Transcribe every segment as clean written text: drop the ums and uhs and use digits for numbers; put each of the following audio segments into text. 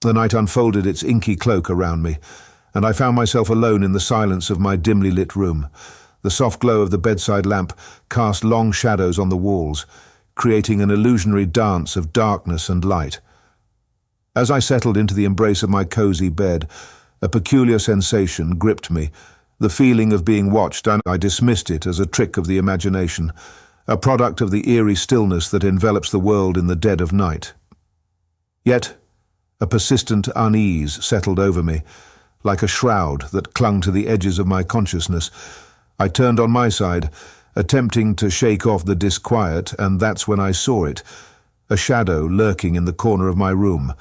The night unfolded its inky cloak around me, and I found myself alone in the silence of my dimly lit room. The soft glow of the bedside lamp cast long shadows on the walls, creating an illusionary dance of darkness and light. As I settled into the embrace of my cozy bed, a peculiar sensation gripped me, the feeling of being watched, and I dismissed it as a trick of the imagination, a product of the eerie stillness that envelops the world in the dead of night. Yet, a persistent unease settled over me, like a shroud that clung to the edges of my consciousness. I turned on my side, attempting to shake off the disquiet, and that's when I saw it, a shadow lurking in the corner of my room.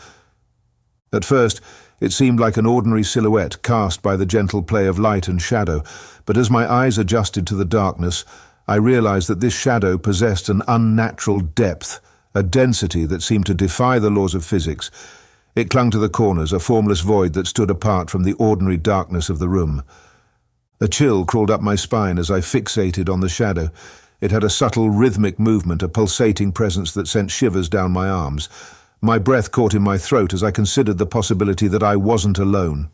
At first, it seemed like an ordinary silhouette cast by the gentle play of light and shadow, but as my eyes adjusted to the darkness, I realized that this shadow possessed an unnatural depth, a density that seemed to defy the laws of physics. It clung to the corners, a formless void that stood apart from the ordinary darkness of the room. A chill crawled up my spine as I fixated on the shadow. It had a subtle rhythmic movement, a pulsating presence that sent shivers down my arms. My breath caught in my throat as I considered the possibility that I wasn't alone.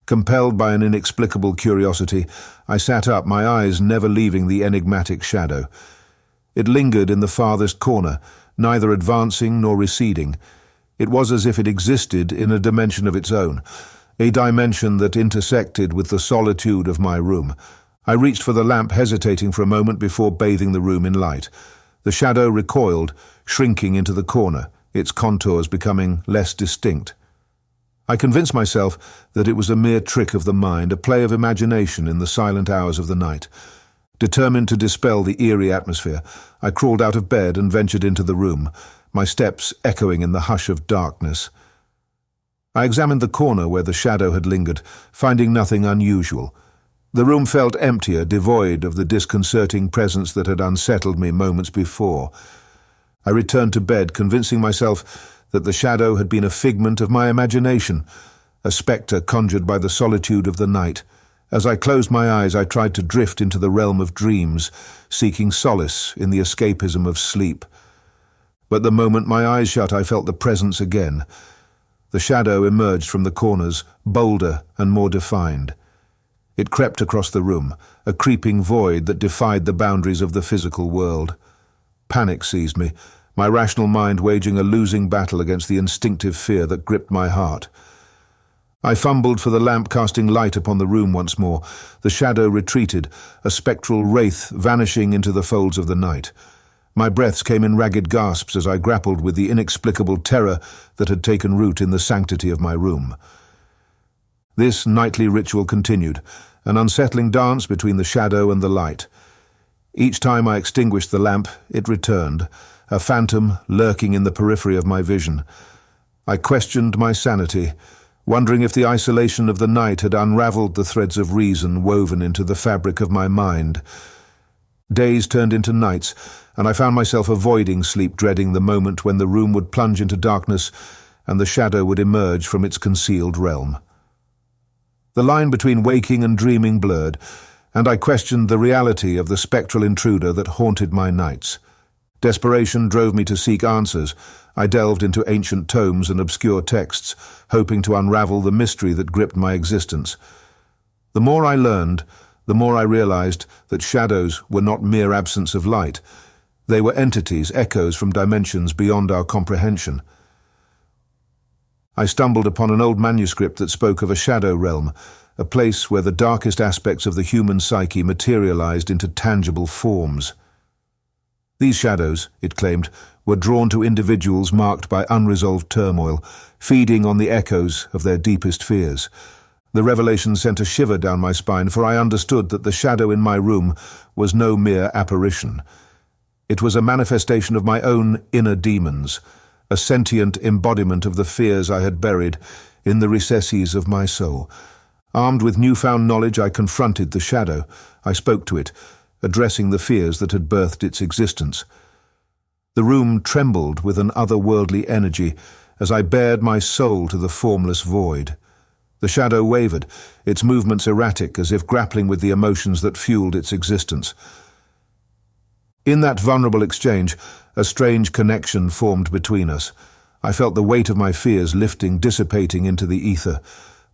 Compelled by an inexplicable curiosity, I sat up, my eyes never leaving the enigmatic shadow. It lingered in the farthest corner, neither advancing nor receding. It was as if it existed in a dimension of its own, a dimension that intersected with the solitude of my room. I reached for the lamp, hesitating for a moment before bathing the room in light. The shadow recoiled, shrinking into the corner, its contours becoming less distinct. I convinced myself that it was a mere trick of the mind, a play of imagination in the silent hours of the night. Determined to dispel the eerie atmosphere, I crawled out of bed and ventured into the room, my steps echoing in the hush of darkness. I examined the corner where the shadow had lingered, finding nothing unusual. The room felt emptier, devoid of the disconcerting presence that had unsettled me moments before. I returned to bed, convincing myself that the shadow had been a figment of my imagination, a spectre conjured by the solitude of the night. As I closed my eyes, I tried to drift into the realm of dreams, seeking solace in the escapism of sleep. But the moment my eyes shut, I felt the presence again. The shadow emerged from the corners, bolder and more defined. It crept across the room, a creeping void that defied the boundaries of the physical world. Panic seized me, my rational mind waging a losing battle against the instinctive fear that gripped my heart. I fumbled for the lamp, casting light upon the room once more. The shadow retreated, a spectral wraith vanishing into the folds of the night. My breaths came in ragged gasps as I grappled with the inexplicable terror that had taken root in the sanctity of my room. This nightly ritual continued, an unsettling dance between the shadow and the light. Each time I extinguished the lamp, it returned, a phantom lurking in the periphery of my vision. I questioned my sanity, wondering if the isolation of the night had unraveled the threads of reason woven into the fabric of my mind. Days turned into nights, and I found myself avoiding sleep, dreading the moment when the room would plunge into darkness and the shadow would emerge from its concealed realm. The line between waking and dreaming blurred, and I questioned the reality of the spectral intruder that haunted my nights. Desperation drove me to seek answers. I delved into ancient tomes and obscure texts, hoping to unravel the mystery that gripped my existence. The more I learned, the more I realized that shadows were not mere absence of light. They were entities, echoes from dimensions beyond our comprehension. I stumbled upon an old manuscript that spoke of a shadow realm, a place where the darkest aspects of the human psyche materialized into tangible forms. These shadows, it claimed, were drawn to individuals marked by unresolved turmoil, feeding on the echoes of their deepest fears. The revelation sent a shiver down my spine, for I understood that the shadow in my room was no mere apparition. It was a manifestation of my own inner demons, a sentient embodiment of the fears I had buried in the recesses of my soul. Armed with newfound knowledge, I confronted the shadow. I spoke to it, addressing the fears that had birthed its existence. The room trembled with an otherworldly energy as I bared my soul to the formless void. The shadow wavered, its movements erratic, as if grappling with the emotions that fueled its existence. In that vulnerable exchange, a strange connection formed between us. I felt the weight of my fears lifting, dissipating into the ether.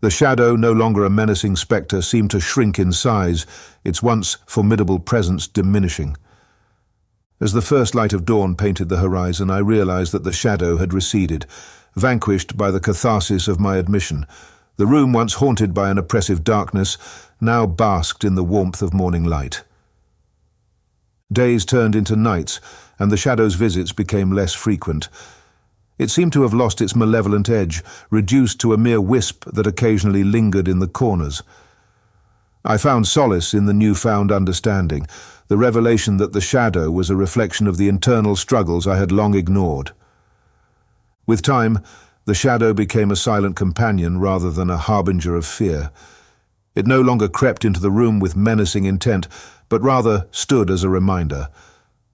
The shadow, no longer a menacing spectre, seemed to shrink in size, its once formidable presence diminishing. As the first light of dawn painted the horizon, I realized that the shadow had receded, vanquished by the catharsis of my admission. The room, once haunted by an oppressive darkness, now basked in the warmth of morning light. Days turned into nights, and the shadow's visits became less frequent. It seemed to have lost its malevolent edge, reduced to a mere wisp that occasionally lingered in the corners. I found solace in the newfound understanding, the revelation that the shadow was a reflection of the internal struggles I had long ignored. With time, the shadow became a silent companion rather than a harbinger of fear. It no longer crept into the room with menacing intent, but rather stood as a reminder,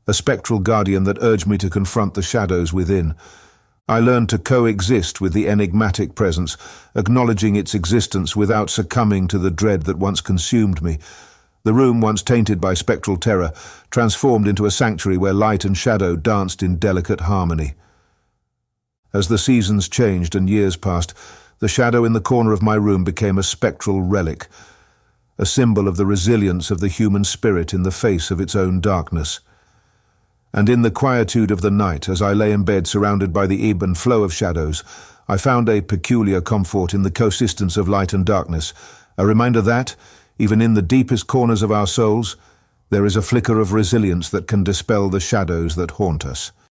a spectral guardian that urged me to confront the shadows within. I learned to coexist with the enigmatic presence, acknowledging its existence without succumbing to the dread that once consumed me. The room, once tainted by spectral terror, transformed into a sanctuary where light and shadow danced in delicate harmony. As the seasons changed and years passed, the shadow in the corner of my room became a spectral relic, a symbol of the resilience of the human spirit in the face of its own darkness. And in the quietude of the night, as I lay in bed surrounded by the ebb and flow of shadows, I found a peculiar comfort in the coexistence of light and darkness, a reminder that, even in the deepest corners of our souls, there is a flicker of resilience that can dispel the shadows that haunt us.